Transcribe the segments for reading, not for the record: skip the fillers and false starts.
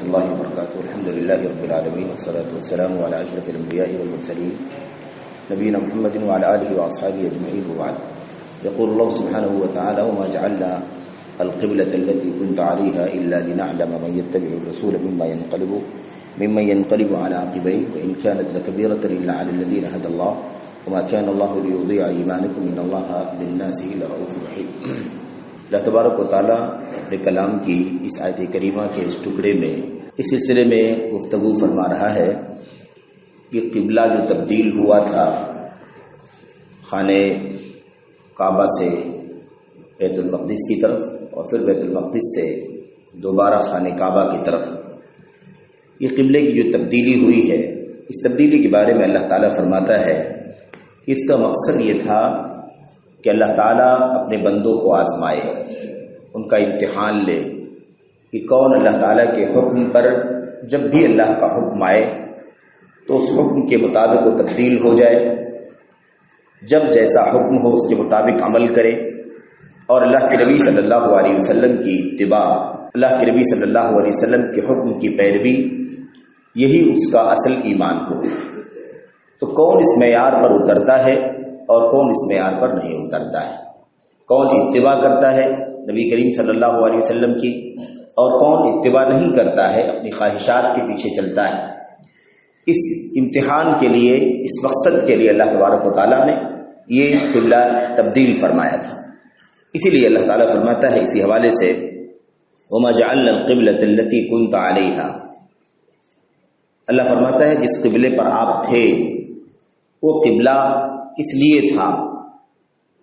الله وبركاته. الحمد لله رب العالمين والصلاة والسلام على أشرف الأنبياء والمرسلين نبينا محمد وعلى آله وأصحابه أجمعين وبعد. يقول الله سبحانه وتعالى: وما جعلنا القبلة التي كنت عليها إلا لنعلم من يتبع الرسول ممن ينقلب على عقبيه وإن كانت لكبيرة إلا على الذين هدى الله وما كان الله ليضيع إيمانكم إن الله بالناس لرؤوف رحيم. اللہ تبارک و تعالیٰ اپنے کلام کی اس آیت کریمہ کے اس ٹکڑے میں اس سلسلے میں گفتگو فرما رہا ہے کہ قبلہ جو تبدیل ہوا تھا خانہ کعبہ سے بیت المقدس کی طرف اور پھر بیت المقدس سے دوبارہ خانہ کعبہ کی طرف، یہ قبلے کی جو تبدیلی ہوئی ہے، اس تبدیلی کے بارے میں اللہ تعالیٰ فرماتا ہے کہ اس کا مقصد یہ تھا کہ اللہ تعالیٰ اپنے بندوں کو آزمائے، ان کا امتحان لے کہ کون اللہ تعالیٰ کے حکم پر جب بھی اللہ کا حکم آئے تو اس حکم کے مطابق وہ تبدیل ہو جائے، جب جیسا حکم ہو اس کے مطابق عمل کرے، اور اللہ کے نبی صلی اللہ علیہ وسلم کی اتباع، اللہ کے نبی صلی اللہ علیہ وسلم کے حکم کی پیروی، یہی اس کا اصل ایمان ہو۔ تو کون اس معیار پر اترتا ہے اور کون اس معیار پر نہیں اترتا ہے، کون اتباع کرتا ہے نبی کریم صلی اللہ علیہ وسلم کی اور کون اتباع نہیں کرتا ہے، اپنی خواہشات کے پیچھے چلتا ہے، اس امتحان کے لیے، اس مقصد کے لیے اللہ تبارک و تعالیٰ نے یہ قبلہ تبدیل فرمایا تھا۔ اسی لیے اللہ تعالیٰ فرماتا ہے اسی حوالے سے: وَمَا جَعَلْنَا الْقِبْلَةَ الَّتِي كُنْتَ عَلَيْهَا، اللہ فرماتا ہے جس قبلے پر آپ تھے وہ قبلہ اس لیے تھا،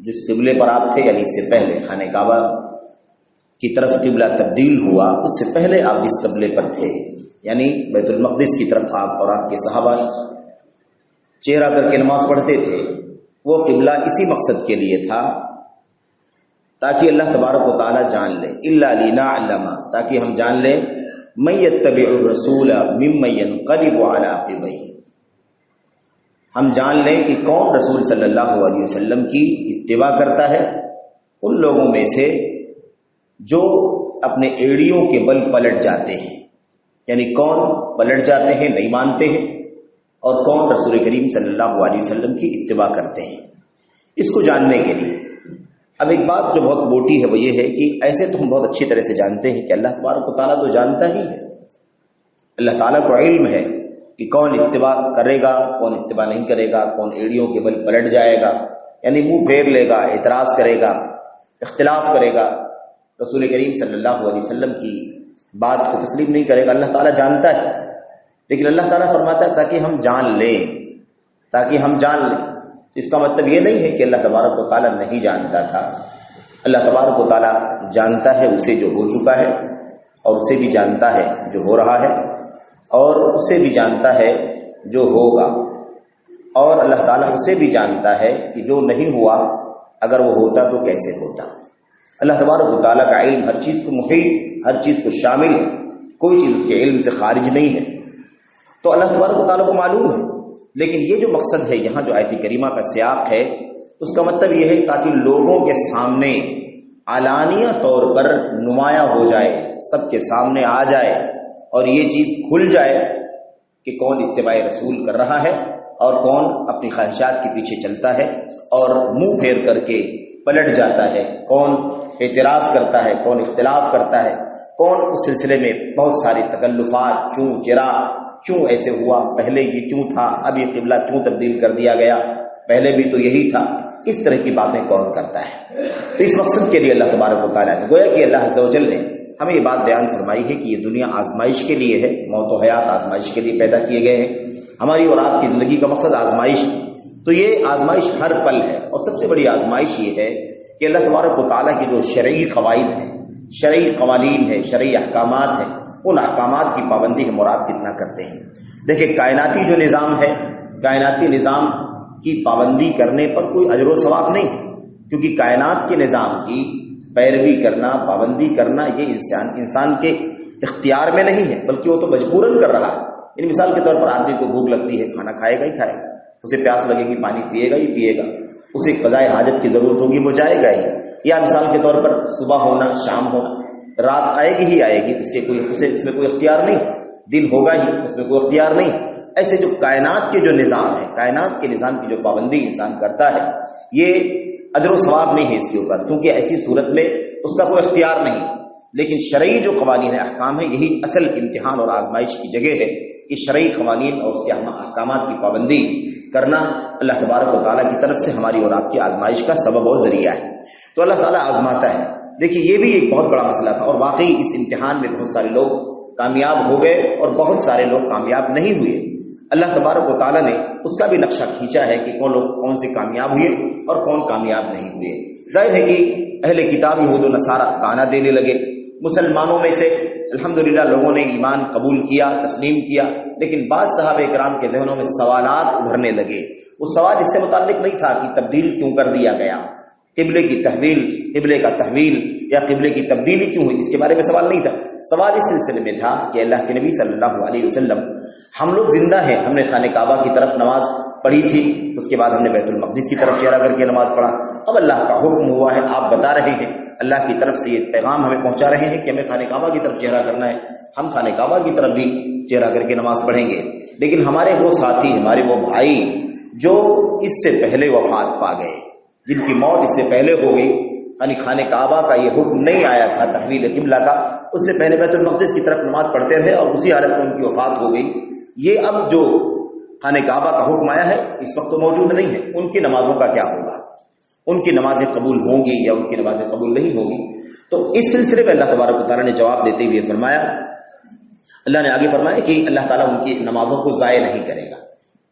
جس قبلے پر آپ تھے یعنی اس سے پہلے خانہ کعبہ کی طرف قبلہ تبدیل ہوا، اس سے پہلے آپ جس قبلے پر تھے یعنی بیت المقدس کی طرف آپ اور آپ کے صحابہ چہرہ کر کے نماز پڑھتے تھے، وہ قبلہ اسی مقصد کے لیے تھا تاکہ اللہ تبارک و تعالی جان لے، الا لنعلم، تاکہ ہم جان لیں من یتبع الرسول ممن ينقلب على عقبیہ، ہم جان لیں کہ کون رسول صلی اللہ علیہ وسلم کی اتباع کرتا ہے ان لوگوں میں سے جو اپنے ایڑیوں کے بل پلٹ جاتے ہیں، یعنی کون پلٹ جاتے ہیں، نہیں مانتے ہیں، اور کون رسول کریم صلی اللہ علیہ وسلم کی اتباع کرتے ہیں۔ اس کو جاننے کے لیے اب ایک بات جو بہت موٹی ہے وہ یہ ہے کہ ایسے تو ہم بہت اچھی طرح سے جانتے ہیں کہ اللہ تبارک و تعالیٰ تو جانتا ہی ہے، اللہ تعالیٰ کو علم ہے کہ کون اتباع کرے گا، کون اتباع نہیں کرے گا، کون ایڑیوں کے بل پلٹ جائے گا، یعنی منہ پھیر لے گا، اعتراض کرے گا، اختلاف کرے گا، رسول کریم صلی اللہ علیہ وسلم کی بات کو تسلیم نہیں کرے گا، اللہ تعالیٰ جانتا ہے۔ لیکن اللہ تعالیٰ فرماتا ہے تاکہ ہم جان لیں، تاکہ ہم جان لیں۔ اس کا مطلب یہ نہیں ہے کہ اللہ تبارک و تعالیٰ نہیں جانتا تھا، اللہ تبارک و تعالیٰ جانتا ہے اسے جو ہو چکا ہے، اور اسے بھی جانتا ہے جو ہو رہا ہے، اور اسے بھی جانتا ہے جو ہوگا، اور اللہ تعالیٰ اسے بھی جانتا ہے کہ جو نہیں ہوا اگر وہ ہوتا تو کیسے ہوتا۔ اللہ تبارک و تعالیٰ کا علم ہر چیز کو محیط، ہر چیز کو شامل ہے، کوئی چیز اس کے علم سے خارج نہیں ہے، تو اللہ تبارک و تعالیٰ کو معلوم ہے۔ لیکن یہ جو مقصد ہے یہاں جو آیت کریمہ کا سیاق ہے، اس کا مطلب یہ ہے تاکہ لوگوں کے سامنے علانیہ طور پر نمایاں ہو جائے، سب کے سامنے آ جائے، اور یہ چیز کھل جائے کہ کون اتباع رسول کر رہا ہے اور کون اپنی خواہشات کے پیچھے چلتا ہے اور منہ پھیر کر کے پلٹ جاتا ہے، کون اعتراض کرتا ہے، کون اختلاف کرتا ہے، کون اس سلسلے میں بہت ساری تکلفات، چوں چرا، کیوں ایسے ہوا، پہلے یہ کیوں تھا، اب یہ قبلہ کیوں تبدیل کر دیا گیا، پہلے بھی تو یہی تھا، اس طرح کی باتیں کون کرتا ہے۔ تو اس مقصد کے لیے اللہ تبارک و تعالیٰ نے گویا کہ اللہ عز و جل نے ہمیں یہ بات بیان فرمائی ہے کہ یہ دنیا آزمائش کے لیے ہے، موت و حیات آزمائش کے لیے پیدا کیے گئے ہیں، ہماری اور آپ کی زندگی کا مقصد آزمائش ہے۔ تو یہ آزمائش ہر پل ہے، اور سب سے بڑی آزمائش یہ ہے کہ اللہ تبارک و تعالیٰ کی جو شرعی قواعد ہیں، شرعی قوانین ہیں، شرعی احکامات ہیں، ان احکامات کی پابندی ہم اور آپ کتنا کرتے ہیں۔ دیکھیں کائناتی جو نظام ہے، کائناتی نظام کی پابندی کرنے پر کوئی اجر و ثواب نہیں، کیونکہ کائنات کے نظام کی پیروی کرنا، پابندی کرنا یہ انسان کے اختیار میں نہیں ہے، بلکہ وہ تو مجبوراً کر رہا ہے۔ ان مثال کے طور پر آدمی کو بھوک لگتی ہے، کھانا کھائے گا ہی کھائے گا، اسے پیاس لگے گی پانی پیے گا ہی پیے گا، اسے قضائے حاجت کی ضرورت ہوگی وہ جائے گا ہی، یا مثال کے طور پر صبح ہونا شام ہونا، رات آئے گی ہی آئے گی، اس میں کوئی اختیار نہیں، دن ہوگا ہی، اس میں کوئی اختیار نہیں۔ ایسے جو کائنات کے جو نظام ہے، کائنات کے نظام کی جو پابندی انسان کرتا ہے، یہ اجر و ثواب نہیں ہے اس کے اوپر، کیونکہ ایسی صورت میں اس کا کوئی اختیار نہیں۔ لیکن شرعی جو قوانین احکام ہیں، یہی اصل امتحان اور آزمائش کی جگہ ہے۔ یہ شرعی قوانین اور اس کے احکامات کی پابندی کرنا اللہ تبارک و تعالیٰ کی طرف سے ہماری اور آپ کی آزمائش کا سبب اور ذریعہ ہے۔ تو اللہ تعالیٰ آزماتا ہے۔ دیکھیے یہ بھی ایک بہت بڑا مسئلہ تھا، اور واقعی اس امتحان میں بہت سارے لوگ کامیاب ہو گئے اور بہت سارے لوگ کامیاب نہیں ہوئے۔ اللہ تبارک و تعالیٰ نے اس کا بھی نقشہ کھینچا ہے کہ کون سے کامیاب ہوئے اور کون کامیاب نہیں ہوئے۔ ظاہر ہے کہ اہل کتاب یہود و نصارہ طعنہ دینے لگے، مسلمانوں میں سے الحمدللہ لوگوں نے ایمان قبول کیا، تسلیم کیا، لیکن بعض صحابہ کرام کے ذہنوں میں سوالات ابھرنے لگے۔ وہ سوال اس سے متعلق نہیں تھا کہ تبدیل کیوں کر دیا گیا، قبلے کی تحویل، قبلے کا تحویل یا قبلے کی تبدیلی کیوں ہوئی، اس کے بارے میں سوال نہیں تھا۔ سوال اس سلسلے میں تھا کہ اللہ کے نبی صلی اللہ علیہ وسلم، ہم لوگ زندہ ہیں، ہم نے خانہ کعبہ کی طرف نماز پڑھی تھی، اس کے بعد ہم نے بیت المقدس کی طرف چہرہ کر کے نماز پڑھا، اب اللہ کا حکم ہوا ہے، آپ بتا رہے ہیں، اللہ کی طرف سے یہ پیغام ہمیں پہنچا رہے ہیں کہ ہمیں خانہ کعبہ کی طرف چہرہ کرنا ہے، ہم خانہ کعبہ کی طرف بھی چہرہ کر کے نماز پڑھیں گے۔ لیکن ہمارے وہ ساتھی، ہمارے وہ بھائی جو اس سے پہلے وفات پا گئے، جن کی موت اس سے پہلے ہو گئی، یعنی خانہ کعبہ کا یہ حکم نہیں آیا تھا تحویل قبلہ کا، اس سے پہلے بیت المقدس کی طرف نماز پڑھتے رہے اور اسی حالت میں ان کی وفات ہو گئی، یہ اب جو خانہ کعبہ کا حکم آیا ہے اس وقت تو موجود نہیں ہے، ان کی نمازوں کا کیا ہوگا، ان کی نمازیں قبول ہوں گی یا ان کی نمازیں قبول نہیں ہوں گی؟ تو اس سلسلے میں اللہ تبارک و تعالیٰ نے جواب دیتے ہوئے فرمایا، اللہ نے آگے فرمایا کہ اللہ تعالیٰ ان کی نمازوں کو ضائع نہیں کرے گا۔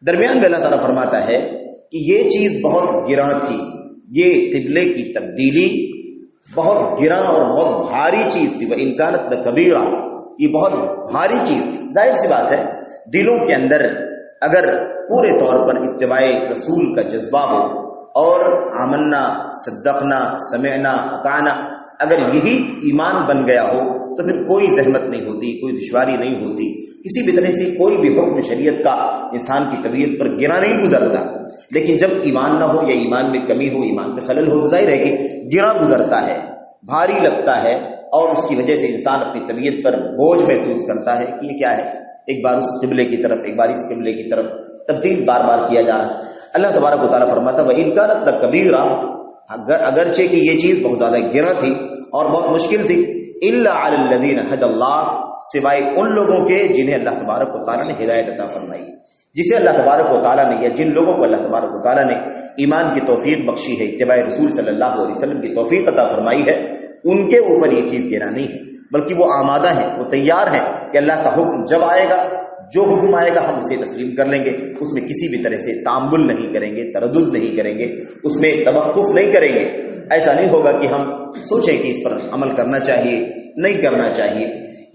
درمیان میں اللہ تعالیٰ فرماتا ہے کہ یہ چیز بہت گراں تھی، یہ قبلے کی تبدیلی بہت گراں اور بہت بھاری چیز تھی، وہ امکانت کبیرہ، یہ بہت بھاری چیز تھی۔ ظاہر سی بات ہے دلوں کے اندر اگر پورے طور پر اتباع رسول کا جذبہ ہو اور آمنا صدقنا سمعنا اطعنا، اگر یہی ایمان بن گیا ہو تو پھر کوئی زحمت نہیں ہوتی، کوئی دشواری نہیں ہوتی، کسی بھی طرح سے کوئی بھی حکم شریعت کا انسان کی طبیعت پر گرا نہیں گزرتا۔ لیکن جب ایمان نہ ہو یا ایمان میں کمی ہو، ایمان میں خلل ہو، تو ظاہر ہے کہ گرا گزرتا ہے، بھاری لگتا ہے، اور اس کی وجہ سے انسان اپنی طبیعت پر بوجھ محسوس کرتا ہے کہ یہ کیا ہے، ایک بار اس قبلے کی طرف، ایک بار اس قبلے کی طرف تبدیل بار بار کیا جا رہا ہے۔ اللہ تبارک و تعالیٰ فرماتا ہے وَإِنْ كَانَتْ لَكَبِيرَةٌ، اگرچہ کہ یہ چیز بہت زیادہ گراں تھی اور بہت مشکل تھی، إِلَّا عَلَى الَّذِينَ هَدَى اللَّهُ، سوائے ان لوگوں کے جنہیں اللہ تبارک و تعالیٰ نے ہدایت عطا فرمائی، جسے اللہ تبارک و تعالیٰ نے، یا جن لوگوں کو اللہ تبارک و تعالیٰ نے ایمان کی توفیق بخشی ہے، اتباع رسول صلی اللہ علیہ وسلم کی توفیق عطا فرمائی ہے، ان کے اوپر یہ چیز گراں نہیں ہے، بلکہ وہ آمادہ ہیں، وہ تیار ہیں کہ اللہ کا حکم جب آئے گا، جو حکم آئے گا ہم اسے تسلیم کر لیں گے، اس میں کسی بھی طرح سے تعامل نہیں کریں گے، تردد نہیں کریں گے، اس میں توقف نہیں کریں گے۔ ایسا نہیں ہوگا کہ ہم سوچیں کہ اس پر عمل کرنا چاہیے، نہیں کرنا چاہیے۔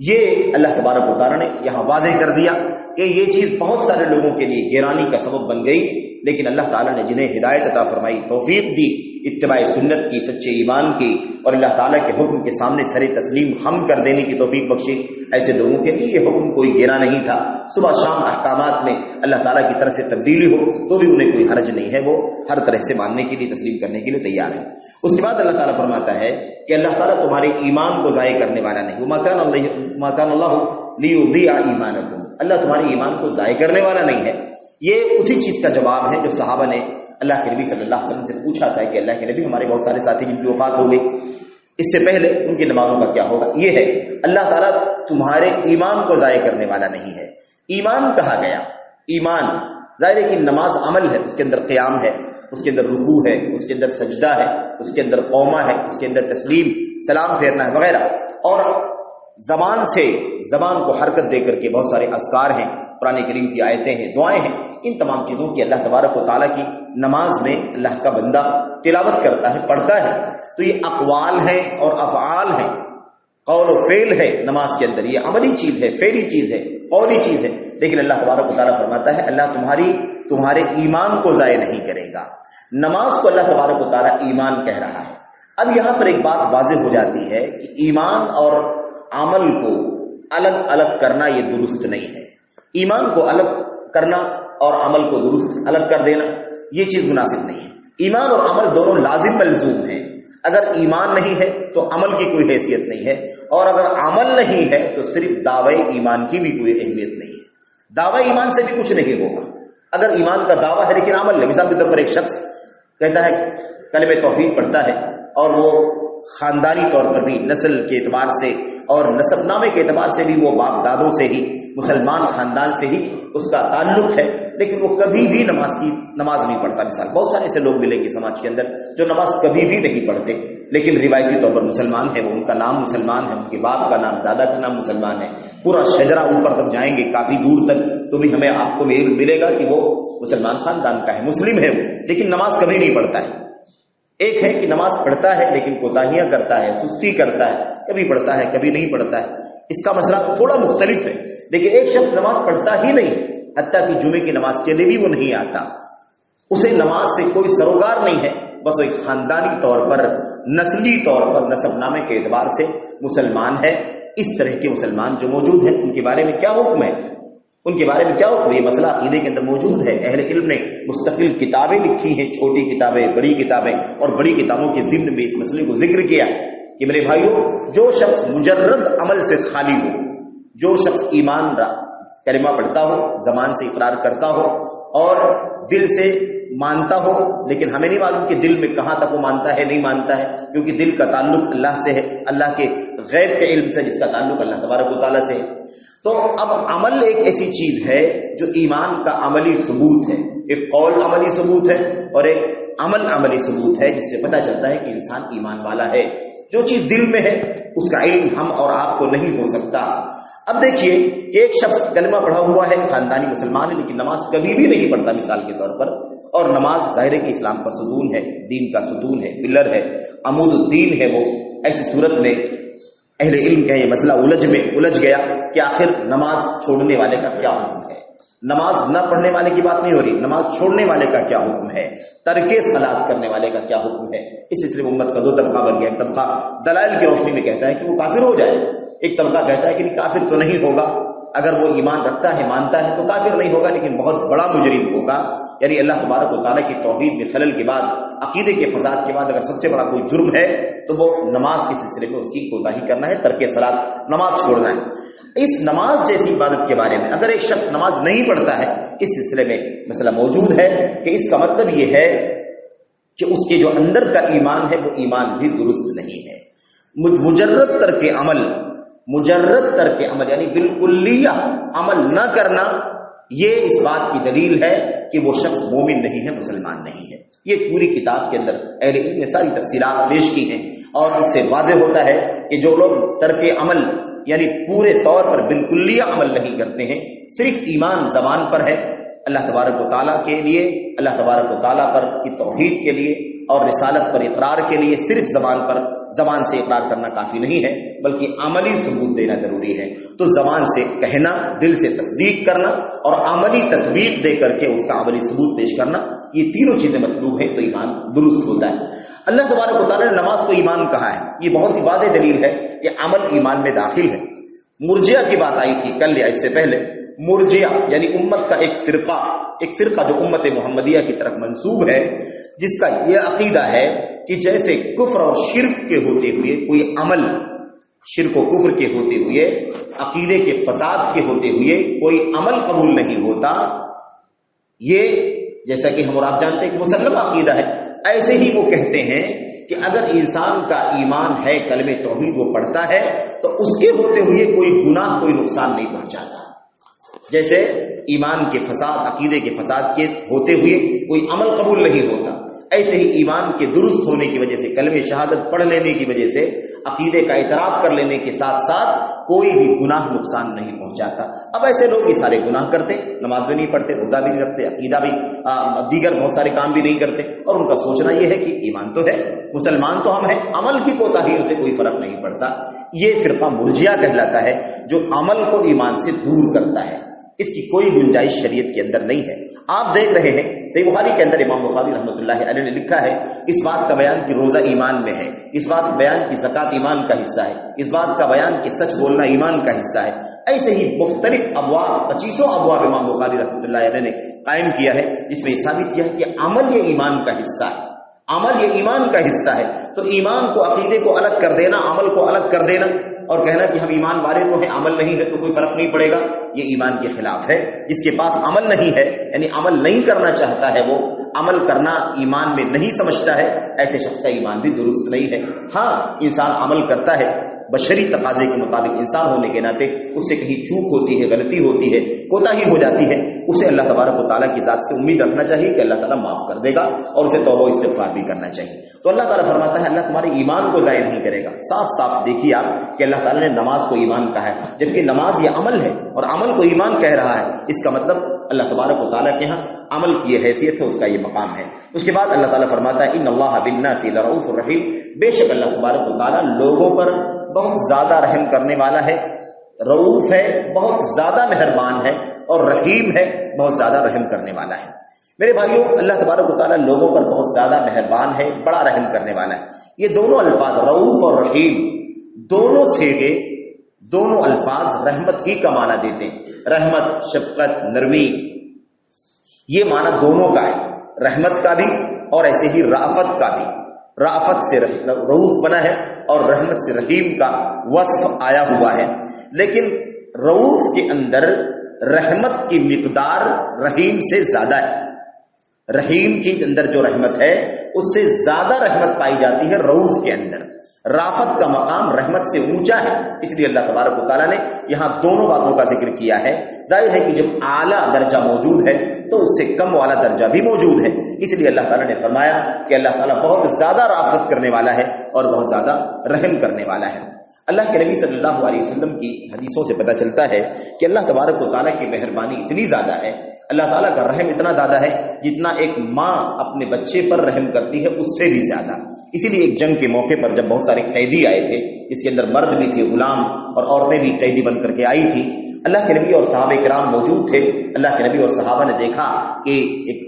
یہ اللہ تبارک و تعالیٰ نے یہاں واضح کر دیا کہ یہ چیز بہت سارے لوگوں کے لیے گرانی کا سبب بن گئی، لیکن اللہ تعالیٰ نے جنہیں ہدایت عطا فرمائی، توفیق دی اتباع سنت کی، سچے ایمان کی، اور اللہ تعالیٰ کے حکم کے سامنے سر تسلیم خم کر دینے کی توفیق بخشی، ایسے لوگوں کے لیے یہ حکم کوئی گرا نہیں تھا۔ صبح شام احکامات میں اللہ تعالیٰ کی طرف سے تبدیلی ہو تو بھی انہیں کوئی حرج نہیں ہے، وہ ہر طرح سے ماننے کے لیے، تسلیم کرنے کے لیے تیار ہے۔ اس کے بعد اللہ تعالیٰ فرماتا ہے کہ اللہ تعالیٰ تمہارے ایمان کو ضائع کرنے والا نہیں، وَمَا كَانَ اللَّهُ لِيُضِيعَ إِيمَانَكُمْ، اللہ تمہارے ایمان کو ضائع کرنے والا نہیں ہے۔ یہ اسی چیز کا جواب ہے جو صحابہ نے اللہ کے نبی صلی اللہ علیہ وسلم سے پوچھا تھا کہ اللہ کے نبی ہمارے بہت سارے ساتھی جن کی وفات ہو گئی، اس سے پہلے ان کی نمازوں کا کیا ہوگا؟ یہ ہے اللہ تعالیٰ تمہارے ایمان کو ضائع کرنے والا نہیں ہے۔ ایمان کہا گیا، ایمان ظاہر ہے کہ نماز عمل ہے، اس کے اندر قیام ہے، اس کے اندر رکوع ہے، اس کے اندر سجدہ ہے، اس کے اندر قومہ ہے، اس کے اندر تسلیم، سلام پھیرنا ہے وغیرہ، اور زبان سے زبان کو حرکت دے کر کے بہت سارے اذکار ہیں، قرآن کریم کی آیتیں ہیں، دعائیں ہیں، ان تمام چیزوں کی اللہ تبارک و تعالیٰ کی نماز میں اللہ کا بندہ تلاوت کرتا ہے، پڑھتا ہے، تو یہ اقوال ہیں اور افعال ہیں، قول و فعل ہے نماز کے اندر، یہ عملی چیز ہے، فعلی چیز ہے، قولی چیز ہے، لیکن اللہ تبارک و تعالیٰ فرماتا ہے اللہ تمہارے ایمان کو ضائع نہیں کرے گا۔ نماز کو اللہ تبارک و تعالیٰ ایمان کہہ رہا ہے۔ اب یہاں پر ایک بات واضح ہو جاتی ہے کہ ایمان اور عمل کو الگ الگ کرنا یہ درست نہیں ہے، ایمان کو الگ کرنا اور عمل کو درست الگ کر دینا یہ چیز مناسب نہیں ہے۔ ایمان اور عمل دونوں لازم ملزوم ہیں۔ اگر ایمان نہیں ہے تو عمل کی کوئی حیثیت نہیں ہے، اور اگر عمل نہیں ہے تو صرف دعوی ایمان کی بھی کوئی اہمیت نہیں ہے۔ دعوی ایمان سے بھی کچھ نہیں ہوگا اگر ایمان کا دعویٰ ہے لیکن عمل نہیں۔ مثال کے طور پر ایک شخص کہتا ہے کلمہ توحید پڑھتا ہے اور وہ خاندانی طور پر بھی نسل کے اعتبار سے اور نسب نامے کے اعتبار سے بھی وہ باپ دادوں سے ہی مسلمان خاندان سے ہی اس کا تعلق ہے، لیکن وہ کبھی بھی نماز نہیں پڑھتا۔ مثال بہت سارے ایسے لوگ ملیں گے سماج کے اندر جو نماز کبھی بھی نہیں پڑھتے لیکن روایتی طور پر مسلمان ہے، وہ ان کا نام مسلمان ہے، ان کے باپ کا نام دادا کا نام مسلمان ہے، پورا شجرہ اوپر تک جائیں گے کافی دور تک تو بھی ہمیں آپ کو ملے گا کہ وہ مسلمان خاندان کا ہے، مسلم ہے وہ، لیکن نماز کبھی نہیں پڑھتا ہے۔ ایک ہے کہ نماز پڑھتا ہے لیکن کوتاہیاں کرتا ہے، سستی کرتا ہے، کبھی پڑھتا ہے کبھی نہیں پڑھتا ہے، اس کا مسئلہ تھوڑا مختلف ہے۔ لیکن ایک شخص نماز پڑھتا ہی نہیں، حتیٰ کہ جمعے کی نماز کے لیے بھی وہ نہیں آتا، اسے نماز سے کوئی سروکار نہیں ہے، بس ایک خاندانی طور پر نسلی طور پر نسب نامے کے اعتبار سے مسلمان ہے۔ اس طرح کے مسلمان جو موجود ہیں ان کے بارے میں کیا حکم ہے؟ ان کے بارے میں کیا حکم؟ یہ مسئلہ عقیدے کے اندر موجود ہے۔ اہل علم نے مستقل کتابیں لکھی ہیں، چھوٹی کتابیں، بڑی کتابیں، اور بڑی کتابوں کے ضمن میں اس مسئلے کو ذکر کیا ہے کہ میرے بھائیوں، جو شخص مجرد عمل سے خالی ہو، جو شخص ایمان کلمہ پڑھتا ہو، زبان سے اقرار کرتا ہو اور دل سے مانتا ہو، لیکن ہمیں نہیں معلوم کہ دل میں کہاں تک وہ مانتا ہے نہیں مانتا ہے، کیونکہ دل کا تعلق اللہ سے ہے، اللہ کے غیب کے علم سے، جس کا تعلق اللہ تبارک و تعالیٰ سے ہے۔ تو اب عمل ایک ایسی چیز ہے جو ایمان کا عملی ثبوت ہے، ایک قول عملی ثبوت ہے اور ایک عمل عملی ثبوت ہے، جس سے پتہ چلتا ہے کہ انسان ایمان والا ہے۔ جو چیز دل میں ہے اس کا علم ہم اور آپ کو نہیں ہو سکتا۔ اب دیکھیے کہ ایک شخص کلمہ پڑھا ہوا ہے، خاندانی مسلمان ہے، لیکن نماز کبھی بھی نہیں پڑھتا مثال کے طور پر، اور نماز ظاہر ہے کہ اسلام کا ستون ہے، دین کا ستون ہے، پلر ہے، عمود الدین ہے وہ۔ ایسی صورت میں اہل علم کا یہ مسئلہ الجھ گیا کہ آخر نماز چھوڑنے والے کا کیا حکم ہے۔ نماز نہ پڑھنے والے کی بات نہیں ہو رہی، نماز چھوڑنے والے کا کیا حکم ہے، ترک صلاۃ کرنے والے کا کیا حکم ہے۔ اس سلسلے میں امت کا دو طبقہ بن گیا۔ ایک طبقہ دلائل کی روشنی میں کہتا ہے کہ وہ کافر ہو جائے، ایک طبقہ کہتا ہے کہ کافر تو نہیں ہوگا، اگر وہ ایمان رکھتا ہے مانتا ہے تو کافر نہیں ہوگا، لیکن بہت بڑا مجرم ہوگا۔ یعنی اللہ تبارک و تعالیٰ کی توحید میں خلل کے بعد، عقیدے کے فساد کے بعد اگر سب سے بڑا کوئی جرم ہے تو وہ نماز کے سلسلے میں اس کی کوتاہی کرنا ہے، ترک صلاۃ، نماز چھوڑنا ہے۔ اس نماز جیسی عبادت کے بارے میں اگر ایک شخص نماز نہیں پڑھتا ہے، اس سلسلے میں مسئلہ موجود ہے کہ اس کا مطلب یہ ہے کہ اس کے جو اندر کا ایمان ہے وہ ایمان بھی درست نہیں ہے۔ مجرد ترک عمل یعنی بالکلیہ عمل نہ کرنا، یہ اس بات کی دلیل ہے کہ وہ شخص مومن نہیں ہے، مسلمان نہیں ہے۔ یہ پوری کتاب کے اندر اہل علم نے ساری تفصیلات پیش کی ہیں، اور اس سے واضح ہوتا ہے کہ جو لوگ ترک عمل یعنی پورے طور پر بالکلیہ عمل نہیں کرتے ہیں، صرف ایمان زبان پر ہے، اللہ تبارک و تعالیٰ کے لیے، اللہ تبارک و تعالیٰ پر کی توحید کے لیے اور رسالت پر اقرار کے لیے صرف زبان سے اقرار کرنا کافی نہیں ہے، بلکہ عملی ثبوت دینا ضروری ہے۔ تو زبان سے کہنا، دل سے تصدیق کرنا اور عملی تطبیق دے کر کے اس کا عملی ثبوت پیش کرنا، یہ تینوں چیزیں مطلوب ہیں تو ایمان درست ہوتا ہے۔ اللہ تبارک و تعالیٰ نے نماز کو ایمان کہا ہے، یہ بہت ہی واضح دلیل ہے کہ عمل ایمان میں داخل ہے۔ مرجئہ کی بات آئی تھی کل یا اس سے پہلے، مرجئہ یعنی امت کا ایک فرقہ جو امت محمدیہ کی طرف منسوب ہے، جس کا یہ عقیدہ ہے کہ جیسے کفر اور شرک کے ہوتے ہوئے کوئی عمل، شرک و کفر کے ہوتے ہوئے، عقیدے کے فساد کے ہوتے ہوئے کوئی عمل قبول نہیں ہوتا، یہ جیسا کہ ہم اور آپ جانتے ہیں کہ مسلم عقیدہ ہے، ایسے ہی وہ کہتے ہیں کہ اگر انسان کا ایمان ہے، کلمہ توحید وہ پڑھتا ہے، تو اس کے ہوتے ہوئے کوئی گناہ، کوئی نقصان نہیں پہنچاتا۔ جیسے ایمان کے فساد، عقیدے کے فساد کے ہوتے ہوئے کوئی عمل قبول نہیں ہوتا، ایسے ہی ایمان کے درست ہونے کی وجہ سے، کلمہ شہادت پڑھ لینے کی وجہ سے، عقیدے کا اعتراف کر لینے کے ساتھ ساتھ کوئی بھی گناہ نقصان نہیں پہنچاتا۔ اب ایسے لوگ یہ سارے گناہ کرتے، نماز بھی نہیں پڑھتے، روزہ بھی نہیں رکھتے، عقیدہ بھی، دیگر بہت سارے کام بھی نہیں کرتے، اور ان کا سوچنا یہ ہے کہ ایمان تو ہے، مسلمان تو ہم ہیں، عمل کی کوتاہیوں سے کوئی فرق نہیں پڑتا۔ یہ فرقہ مرجئہ کہلاتا ہے، جو عمل کو ایمان سے دور کرتا ہے، اس کی کوئی گنجائش شریعت کے اندر نہیں ہے۔ آپ دیکھ رہے ہیں صحیح بخاری کے اندر امام بخاری رحمۃ اللہ علیہ نے لکھا ہے، اس بات کا بیان کہ روزہ ایمان میں ہے، اس بات کا بیان کہ زکوٰۃ ایمان کا حصہ ہے، اس بات کا بیان کہ سچ بولنا ایمان کا حصہ ہے۔ ایسے ہی مختلف ابواب، 25 ابواب امام بخاری رحمۃ اللہ علیہ نے قائم کیا ہے، جس میں یہ ثابت کیا ہے کہ عمل یہ ایمان کا حصہ ہے، عمل یہ ایمان کا حصہ ہے، تو ایمان کو، عقیدے کو الگ کر دینا، عمل کو الگ کر دینا اور کہنا کہ ہم ایمان والے تو ہیں، عمل نہیں ہے تو کوئی فرق نہیں پڑے گا، یہ ایمان کے خلاف ہے۔ جس کے پاس عمل نہیں ہے، یعنی عمل نہیں کرنا چاہتا ہے، وہ عمل کرنا ایمان میں نہیں سمجھتا ہے، ایسے شخص کا ایمان بھی درست نہیں ہے۔ ہاں، انسان عمل کرتا ہے، بشری تقاضے کے مطابق انسان ہونے کے ناطے اس سے کہیں چوک ہوتی ہے، غلطی ہوتی ہے، کوتاہی ہو جاتی ہے، اسے اللہ تبارک و تعالیٰ کی ذات سے امید رکھنا چاہیے کہ اللہ تعالیٰ معاف کر دے گا، اور اسے توبہ و استغفار بھی کرنا چاہیے۔ تو اللہ تعالیٰ فرماتا ہے اللہ تمہارے ایمان کو ضائع نہیں کرے گا۔ صاف صاف دیکھیے آپ کہ اللہ تعالیٰ نے نماز کو ایمان کہا ہے، جبکہ نماز یہ عمل ہے اور عمل کو ایمان کہہ رہا ہے، اس کا مطلب اللہ تبارک و تعالیٰ کے ہاں عمل کی یہ حیثیت ہے، اس کا یہ مقام ہے۔ اس کے بعد اللہ تعالیٰ فرماتا ہے ان اللہ بالناس لرؤوف الرحیم، بے شک اللہ تبارک و تعالیٰ لوگوں پر بہت زیادہ رحم کرنے والا ہے، رؤوف ہے، بہت زیادہ مہربان ہے، اور رحیم ہے، بہت زیادہ رحم کرنے والا ہے۔ میرے بھائیوں، اللہ تبارک و تعالیٰ لوگوں پر بہت زیادہ مہربان ہے، بڑا رحم کرنے والا ہے۔ یہ دونوں الفاظ رؤوف اور رحیم، دونوں صیغے، دونوں الفاظ رحمت ہی کا معنی دیتے ہیں۔ رحمت، شفقت، نرمی، یہ معنی دونوں کا ہے، رحمت کا بھی اور ایسے ہی رافت کا بھی۔ رافت سے رؤوف بنا ہے اور رحمت سے رحیم کا وصف آیا ہوا ہے، لیکن رؤوف کے اندر رحمت کی مقدار رحیم سے زیادہ ہے۔ رحیم کے اندر جو رحمت ہے اس سے زیادہ رحمت پائی جاتی ہے رؤوف کے اندر۔ رافت کا مقام رحمت سے اونچا ہے، اس لیے اللہ تبارک و تعالیٰ نے یہاں دونوں باتوں کا ذکر کیا ہے۔ ظاہر ہے کہ جب اعلیٰ درجہ موجود ہے تو اس سے کم والا درجہ بھی موجود ہے، اس لیے اللہ تعالیٰ نے فرمایا کہ اللہ تعالیٰ بہت زیادہ رافت کرنے والا ہے اور بہت زیادہ رحم کرنے والا ہے۔ اللہ کے نبی صلی اللہ علیہ وسلم کی حدیثوں سے پتہ چلتا ہے کہ اللہ تبارک و تعالیٰ کی مہربانی اتنی زیادہ ہے، اللہ تعالیٰ کا رحم اتنا زیادہ ہے جتنا ایک ماں اپنے بچے پر رحم کرتی ہے اس سے بھی زیادہ۔ اسی لیے ایک جنگ کے موقع پر جب بہت سارے قیدی آئے تھے، اس کے اندر مرد بھی تھے، غلام اور عورتیں بھی قیدی بن کر کے آئی تھی، اللہ کے نبی اور صحابہ کرام موجود تھے۔ اللہ کے نبی اور صحابہ نے دیکھا کہ ایک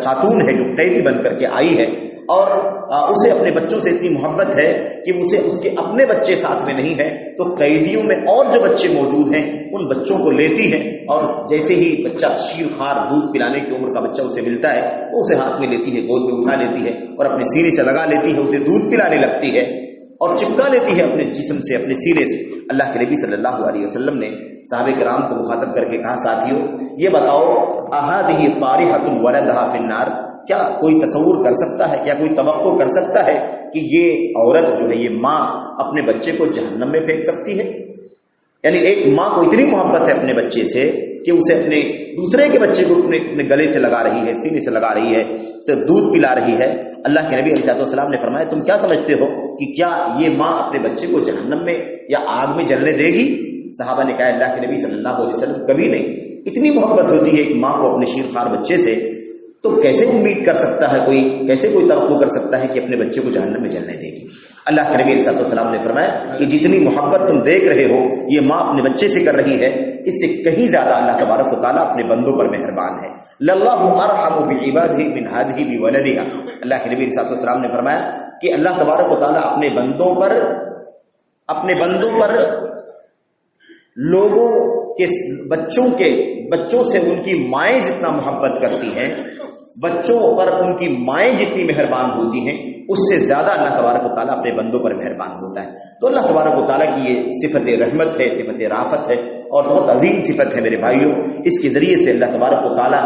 خاتون ہے جو قیدی بن کر کے آئی ہے اور اسے اپنے بچوں سے اتنی محبت ہے کہ اسے اس کے اپنے بچے ساتھ میں نہیں ہے تو قیدیوں میں اور جو بچے موجود ہیں ان بچوں کو لیتی ہے، اور جیسے ہی بچہ شیر خوار دودھ پلانے کی عمر کا بچہ اسے ملتا ہے وہ اسے ہاتھ میں لیتی ہے، گود میں اٹھا لیتی ہے اور اپنے سینے سے لگا لیتی ہے، اسے دودھ پلانے لگتی ہے اور چپکا لیتی ہے اپنے جسم سے، اپنے سینے سے۔ اللہ کے نبی صلی اللہ علیہ وسلم نے صحابہ کرام کو مخاطب کر کے کہا ساتھیوں یہ بتاؤ احادہ طارحۃ ولدھا فی النار، کیا کوئی تصور کر سکتا ہے، کیا کوئی توقع کر سکتا ہے کہ یہ عورت جو ہے، یہ ماں اپنے بچے کو جہنم میں پھینک سکتی ہے؟ یعنی ایک ماں کو اتنی محبت ہے اپنے بچے سے کہ اسے اپنے دوسرے کے بچے کو اپنے گلے سے لگا رہی ہے، سینے سے لگا رہی ہے، اسے دودھ پلا رہی ہے۔ اللہ کے نبی علیہ السلام نے فرمایا تم کیا سمجھتے ہو کہ کیا یہ ماں اپنے بچے کو جہنم میں یا آگ میں جلنے دے گی؟ صحابہ نے کہا اللہ کے نبی صلی اللہ علیہ وسلم کبھی نہیں۔ اتنی محبت ہوتی ہے ایک ماں کو اپنے شیر خوار بچے سے، تو کیسے امید کر سکتا ہے کوئی، کیسے کوئی توقع کر سکتا ہے کہ اپنے بچے کو جہنم میں جلنے دے گی؟ اللہ کے نبی علیہ السلام نے فرمایا کہ جتنی محبت تم دیکھ رہے ہو یہ ماں اپنے بچے سے کر رہی ہے، اس سے کہیں زیادہ اللہ تبارک و تعالیٰ اپنے بندوں پر مہربان ہے۔ للہ ارحم بعبادہ من ہذہ بولدہا، اللہ کے نبی علیہ السلام نے فرمایا کہ اللہ تبارک و تعالیٰ اپنے بندوں پر لوگوں کے بچوں سے ان کی مائیں جتنا محبت کرتی ہیں، بچوں پر ان کی مائیں جتنی مہربان ہوتی ہیں، اس سے زیادہ اللہ تبارک و تعالیٰ اپنے بندوں پر مہربان ہوتا ہے۔ تو اللہ تبارک و تعالیٰ کی یہ صفت رحمت ہے، صفت رافت ہے اور بہت عظیم صفت ہے میرے بھائیوں۔ اس کے ذریعے سے اللہ تبارک و تعالیٰ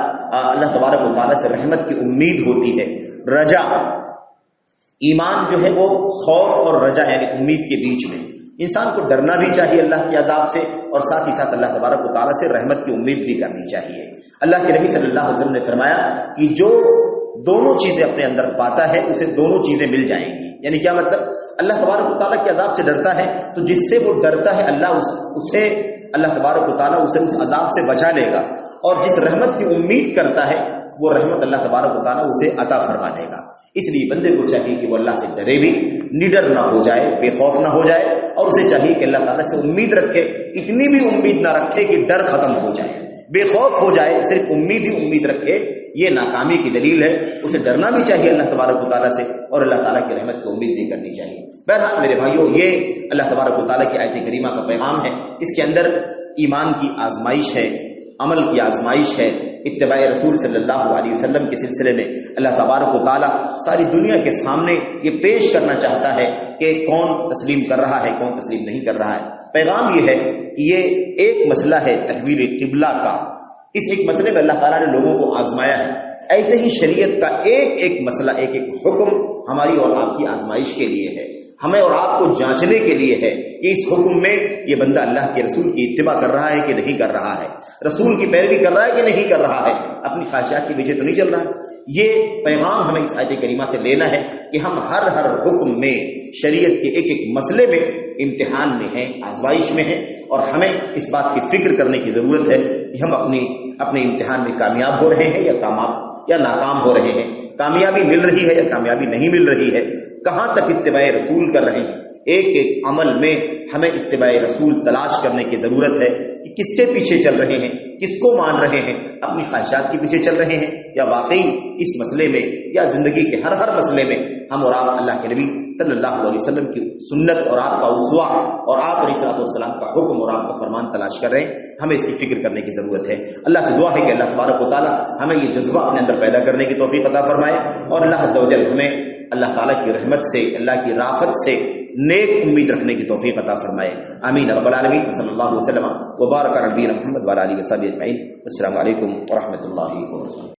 سے رحمت کی امید ہوتی ہے۔ رجا، ایمان جو ہے وہ خوف اور رجا یعنی امید کے بیچ میں، انسان کو ڈرنا بھی چاہیے اللہ کے عذاب سے اور ساتھ ہی ساتھ اللہ تبارک و تعالیٰ سے رحمت کی امید بھی کرنی چاہیے۔ اللہ کے نبی صلی اللہ علیہ وسلم نے فرمایا کہ جو دونوں چیزیں اپنے اندر پاتا ہے اسے دونوں چیزیں مل جائیں گی۔ یعنی کیا مطلب؟ اللہ تبارک و تعالیٰ کے عذاب سے ڈرتا ہے تو جس سے وہ ڈرتا ہے اللہ تبارک و تعالیٰ اسے اس عذاب سے بچا لے گا، اور جس رحمت کی امید کرتا ہے وہ رحمت اللہ تبارک و تعالیٰ اسے عطا فرما دے گا۔ اس لیے بندے کو چاہیے کہ وہ اللہ سے ڈرے بھی، نڈر نہ ہو جائے، بے خوف نہ ہو جائے، اور اسے چاہیے کہ اللہ تعالیٰ سے امید رکھے، اتنی بھی امید نہ رکھے کہ ڈر ختم ہو جائے، بے خوف ہو جائے، صرف امید ہی امید رکھے، یہ ناکامی کی دلیل ہے۔ اسے ڈرنا بھی چاہیے اللہ تبارک و تعالیٰ سے اور اللہ تعالیٰ کی رحمت کی امید بھی کرنی چاہیے۔ بہرحال میرے بھائیوں، یہ اللہ تبارک و تعالیٰ کی آیت کریمہ کا پیغام ہے۔ اس کے اندر ایمان کی آزمائش ہے، عمل کی آزمائش ہے، اتباع رسول صلی اللہ علیہ وسلم کے سلسلے میں اللہ تبارک و تعالیٰ ساری دنیا کے سامنے یہ پیش کرنا چاہتا ہے کہ کون تسلیم کر رہا ہے، کون تسلیم نہیں کر رہا ہے۔ پیغام یہ ہے کہ یہ ایک مسئلہ ہے تحویل قبلہ کا، اس ایک مسئلے میں اللہ تعالیٰ نے لوگوں کو آزمایا ہے۔ ایسے ہی شریعت کا ایک ایک مسئلہ، ایک ایک حکم ہماری اور آپ کی آزمائش کے لیے ہے، ہمیں اور آپ کو جانچنے کے لیے ہے کہ اس حکم میں یہ بندہ اللہ کے رسول کی اتباع کر رہا ہے کہ نہیں کر رہا ہے، رسول کی پیروی کر رہا ہے کہ نہیں کر رہا ہے، اپنی خواہشات کے پیچھے تو نہیں چل رہا ہے۔ یہ پیغام ہمیں اس آیت کریمہ سے لینا ہے کہ ہم ہر حکم میں، شریعت کے ایک ایک مسئلے میں امتحان میں ہیں، آزمائش میں ہیں، اور ہمیں اس بات کی فکر کرنے کی ضرورت ہے کہ ہم اپنے امتحان میں کامیاب ہو رہے ہیں یا ناکام ہو رہے ہیں، کامیابی مل رہی ہے یا کامیابی نہیں مل رہی ہے، کہاں تک اتباع رسول کر رہے ہیں۔ ایک ایک عمل میں ہمیں اتباع رسول تلاش کرنے کی ضرورت ہے کہ کس کے پیچھے چل رہے ہیں، کس کو مان رہے ہیں، اپنی خواہشات کے پیچھے چل رہے ہیں یا واقعی اس مسئلے میں یا زندگی کے ہر مسئلے میں ہم اور آپ اللہ کے نبی صلی اللہ علیہ وسلم کی سنت اور آپ کا اسوہ اور آپ علیہ الصلوۃ والسلام کا حکم اور آپ کا فرمان تلاش کر رہے ہیں۔ ہمیں اس کی فکر کرنے کی ضرورت ہے۔ اللہ سے دعا ہے کہ اللہ تبارک و تعالیٰ ہمیں یہ جذبہ اپنے اندر پیدا کرنے کی توفیق عطا فرمائے، اور اللہ عز و جل ہمیں اللہ تعالیٰ کی رحمت سے، اللہ کی رافت سے نیک امید رکھنے کی توفیق عطا فرمائے۔ آمین رب العالمین۔ صلی اللہ علیہ وسلم وبارک علی نبینا محمد وعلی آلہ وصحبہ اجمعین۔ السلام علیکم ورحمۃ اللہ وبرکاتہ۔